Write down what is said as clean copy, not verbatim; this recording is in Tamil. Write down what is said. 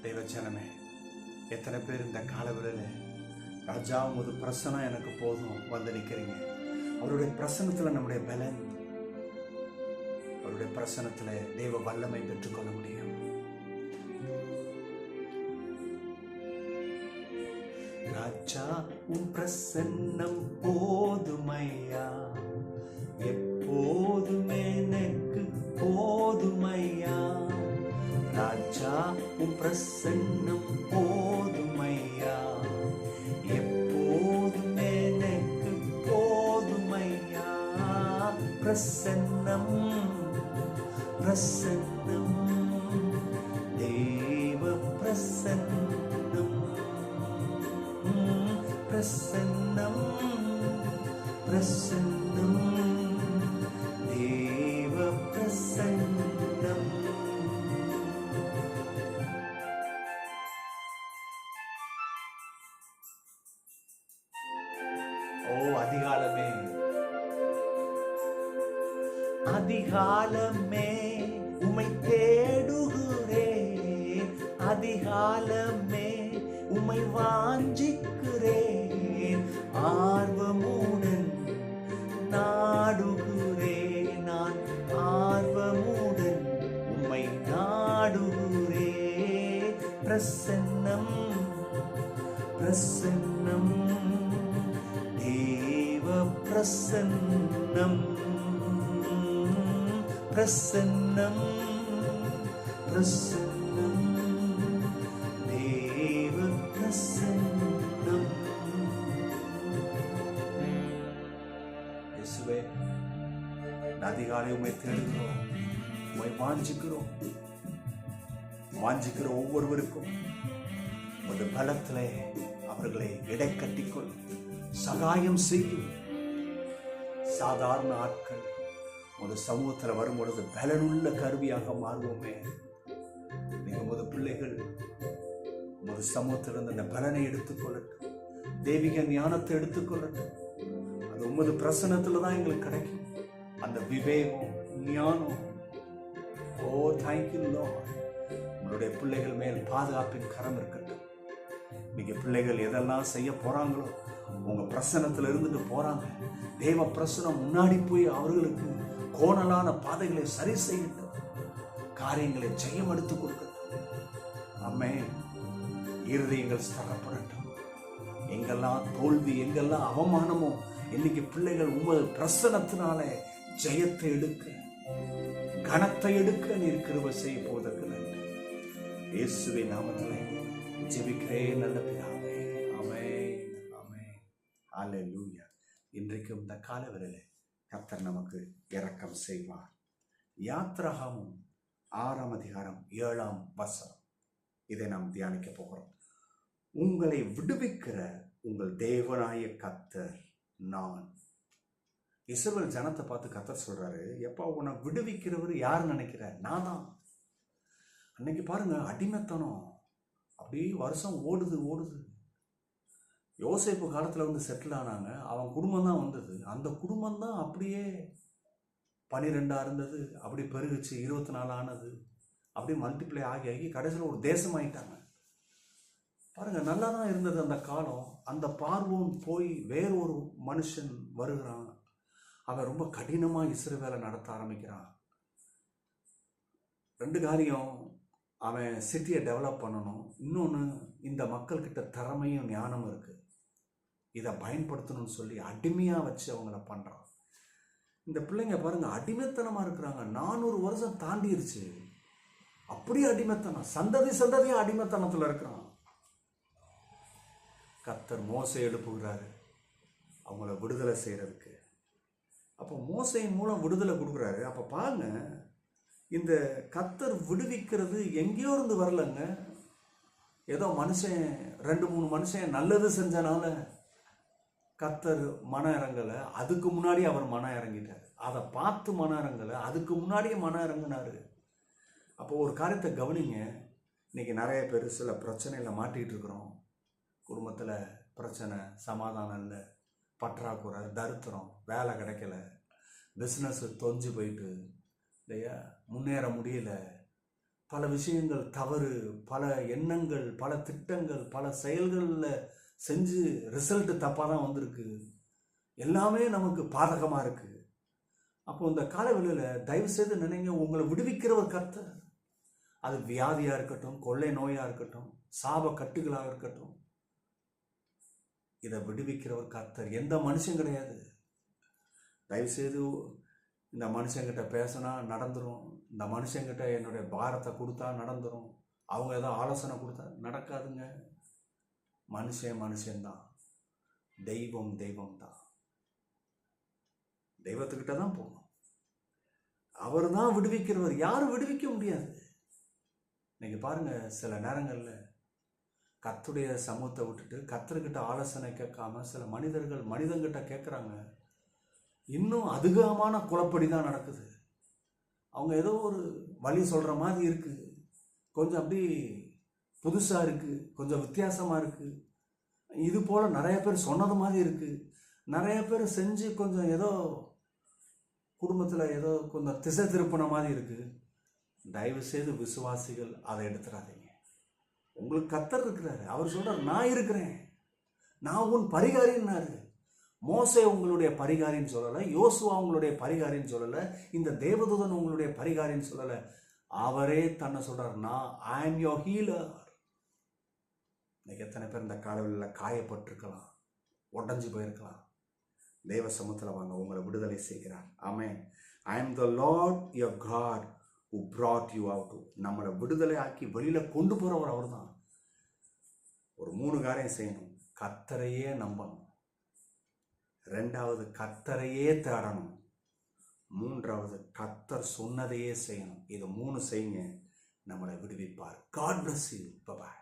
தேவச்சனமே, எத்தனை பேர் இந்த காலவெளியில் ராஜா உமது பிரசனம் எனக்கு போதும் வந்து நிற்கிறீங்க. அவருடைய பிரசனத்தில் நம்முடைய பலன், அவருடைய பிரசனத்தில் தேவ வல்லமை பெற்றுக்கொள்ள முடியும். ராஜா உன் பிரசன்னம் போதுமையா, எப்போதுமே எனக்கு போதுமையா. ராஜா உன் பிரசன்னம் போதுமையா, எப்போதுமே எனக்கு போதுமையா. பிரசன்னம் பிரசன்னம் தேவ பிரசன்னம், பிரசன்னம் பிரசன்னம் தேவ பிரசன்னம். அதிகாலமே அதிகாலமே உம்மை தேடுகிறேன், அதிகாலமே உம்மை வாஞ்சிக்கிறேன், ஆர்வமுடன் நாடுகிறேன், நான் ஆர்வமுடன் உம்மை நாடுகிறேன். பிரசன்னம் பிரசன்னம் தேவ பிரசன்னம், பிரசன்னம் பிரசன்னம் தேவ பிரசன்னம். இயேசுவே, அதிகாலை உம்மை தேடுகிறோம், உம்மை வாஞ்சிக்கிறோம். வாஞ்சிக்கிற ஒவ்வொருவருக்கும் ஒரு பலத்திலே அவர்களை இடை கட்டிக்கொள், சகாயம் செய்யும். சாதாரண ஆட்கள் ஒரு சமூகத்தில் வரும் பொழுது பலனுள்ள கருவியாக மாறுவோமே. நீங்க உமது பிள்ளைகள் ஒரு சமூகத்திலிருந்து அந்த பலனை எடுத்துக்கொள்ளட்டும், தெய்வீக ஞானத்தை எடுத்துக்கொள்ளட்டும். அது உமது பிரசனத்துல தான் எங்களுக்கு கிடைக்கும், அந்த விவேகம் ஞானம். ஓ தேங்க்யூ லார்ட். உங்களுடைய பிள்ளைகள் மேல் பாதுகாப்பின் கரம் இருக்கட்டும். நீங்க பிள்ளைகள் எதெல்லாம் செய்ய போறாங்களோ உங்க பிரசனத்துல இருந்துட்டு போறாங்க. தேவ பிரசனம் முன்னாடி போய் அவர்களுக்கு கோணலான பாதைகளை சரி செய்யட்டும், காரியங்களை ஜெயம் எடுத்து கொடுக்கட்டும். ஆமென். இருதயங்கள் ஸ்திரப்படட்டும். எங்கெல்லாம் தோல்வி, எங்கெல்லாம் அவமானமோ, இன்னைக்கு பிள்ளைகள் உமது பிரசனத்தினால ஜெயத்தை எடுக்க, கனத்தை எடுக்க நீர் கிருபை செய்ய போவதற்கு நன்றி. இயேசுவின் நாமத்திலே ஜெபிக்கிறேன் நல்ல பிதாவே. ஆமென் ஆமென். ஹல்லேலூயா. இன்றைக்கும் இந்த காலவெளியிலே கர்த்தர் நமக்கு இரக்கம் செய்வார். யாத்ராகமம் 6ஆம் அதிகாரம் 7ஆம் வசனம், இதை நாம் தியானிக்க போகிறோம். உங்களை விடுவிக்கிற உங்கள் தேவனாய கர்த்தர் நான். இஸ்ரவேல் ஜனத்தை பார்த்து கர்த்தர் சொல்றாரு, எப்பா உன்னை விடுவிக்கிறவர் யார் நினைக்கிற? நான் தான். அன்னைக்கு பாருங்க, அடிமைத்தனம் அப்படியே வருஷம் ஓடுது. யோசேப்பு காலத்தில் வந்து செட்டில் ஆனாங்க, அவன் குடும்பம் தான் வந்தது. அந்த குடும்பம் தான் அப்படியே 12 இருந்தது, அப்படி பெருகுச்சு, 24 ஆனது, அப்படியே மல்டிப்ளை ஆகி கடைசியில் ஒரு தேசம் ஆயிட்டாங்க. பாருங்க, நல்லா தான் இருந்தது அந்த காலம். அந்த பார்வோன் போய் வேறொரு மனுஷன் வருகிறான். அவன் ரொம்ப கடினமாக இஸ்ரவேலை நடத்த ஆரம்பிக்கிறான். 2 காரியம், அவன் சிட்டியை டெவலப் பண்ணணும், இன்னொன்று இந்த மக்கள்கிட்ட திறமையும் ஞானமும் இருக்கு, இதை பயன்படுத்தணும்னு சொல்லி அடிமையாக வச்சு அவங்கள பண்ணுறான். இந்த பிள்ளைங்க பாருங்க, அடிமைத்தனமாக இருக்கிறாங்க. 400 வருஷம் தாண்டிருச்சு, அப்படியே அடிமைத்தனம், சந்ததியாக அடிமைத்தனத்தில் இருக்கிறான். கர்த்தர் மோசே எழுப்புகிறாரு அவங்கள விடுதலை செய்யறதுக்கு. அப்போ மோசையின் மூலம் விடுதலை கொடுக்குறாரு. அப்போ பாருங்க, இந்த கர்த்தர் விடுவிக்கிறது எங்கேயோ இருந்து வரலங்க. ஏதோ மனுஷன் 2-3 மனுஷன் நல்லது செஞ்சனால கர்த்தர் மன இறங்கலை, அதுக்கு முன்னாடி அவர் மன இறங்கிட்டார். அதை பார்த்து மன இறங்கலை, அதுக்கு முன்னாடியே மன இறங்கினாரு. அப்போ ஒரு காரியத்தை கவனிங்க. இன்னைக்கு நிறைய பேர் சில பிரச்சனையில் மாட்டிகிட்டு இருக்கிறோம். குடும்பத்தில் பிரச்சனை, சமாதானம் இல்லை, பற்றாக்குறை, தரித்திரம், வேலை கிடைக்கல, பிஸ்னஸ் தொஞ்சு போயிட்டு இல்லையா, முன்னேற முடியல, பல விஷயங்கள் தவறு, பல எண்ணங்கள், பல திட்டங்கள், பல செயல்களில் செஞ்சு ரிசல்ட் தப்பாக தான் வந்திருக்கு. எல்லாமே நமக்கு பாதகமாக இருக்குது. அப்போ இந்த காலவெளியில் தயவு செய்து நினைங்க, உங்களை விடுவிக்கிறவர் கர்த்தர். அது வியாதியாக இருக்கட்டும், கொள்ளை நோயாக இருக்கட்டும், சாப கட்டுகளாக இருக்கட்டும், இதை விடுவிக்கிறவர் கர்த்தர். எந்த மனுஷன் கிடையாது. தயவுசெய்து இந்த மனுஷங்கிட்ட பேசினா நடந்துடும், இந்த மனுஷங்கிட்ட என்னுடைய பாரத்தை கொடுத்தா நடந்துடும், அவங்க ஏதோ ஆலோசனை கொடுத்தா நடக்காதுங்க. மனுஷன்தான், தெய்வம் தான். தெய்வத்துக்கிட்ட தான் போகணும். அவர் தான் விடுவிக்கிறவர், யாரும் விடுவிக்க முடியாது. இன்னைக்கு பாருங்க, சில நேரங்களில் கர்த்தருடைய சமூகத்தை விட்டுட்டு கர்த்தர்கிட்ட ஆலோசனை கேட்காம சில மனிதங்கிட்ட கேட்குறாங்க. இன்னும் அதிகமான குழப்படி தான் நடக்குது. அவங்க ஏதோ ஒரு வழி சொல்கிற மாதிரி இருக்குது, கொஞ்சம் அப்படி புதுசாக இருக்குது, கொஞ்சம் வித்தியாசமாக இருக்குது. இது போல் நிறைய பேர் சொன்னது மாதிரி இருக்குது. நிறைய பேர் செஞ்சு கொஞ்சம் ஏதோ குடும்பத்தில் ஏதோ கொஞ்சம் திசை திருப்பின மாதிரி இருக்குது. தயவு செய்து விசுவாசிகள் அதை எடுத்துடாதீங்க. உங்களுக்கு கர்த்தர் இருக்கிறாரு. அவர் சொல்கிறார், நான் இருக்கிறேன், நான் உன் பரிகாரின்னாரு. மோசே உங்களுடைய பரிகாரின்னு சொல்லலை, யோசுவா உங்களுடைய பரிகாரின்னு சொல்லலை, இந்த தேவதூதன் உங்களுடைய பரிகாரின்னு சொல்லலை. அவரே தன்னை சொல்கிறார், நான் ஐ ஆம் யோர் ஹீலர். இன்னைக்கு எத்தனை பேர் இந்த காலவெளியில் காயப்பட்டிருக்கலாம், உடஞ்சி போயிருக்கலாம். தேவ சமூகத்தில் வாங்க, உங்களை விடுதலை செய்கிறார். Amen. I am the lord your God who brought you out. நம்மளை விடுதலை ஆக்கி வெளியில் கொண்டு போகிறவர் அவர் தான். ஒரு 3 காரியம் செய்யணும். கர்த்தரையே நம்பணும், 2வது கர்த்தரையே தேடணும், 3வது கர்த்தர் சொன்னதையே செய்யணும். இது 3 செய்யுங்க, நம்மளை விடுவிப்பார். God bless you. Bye bye.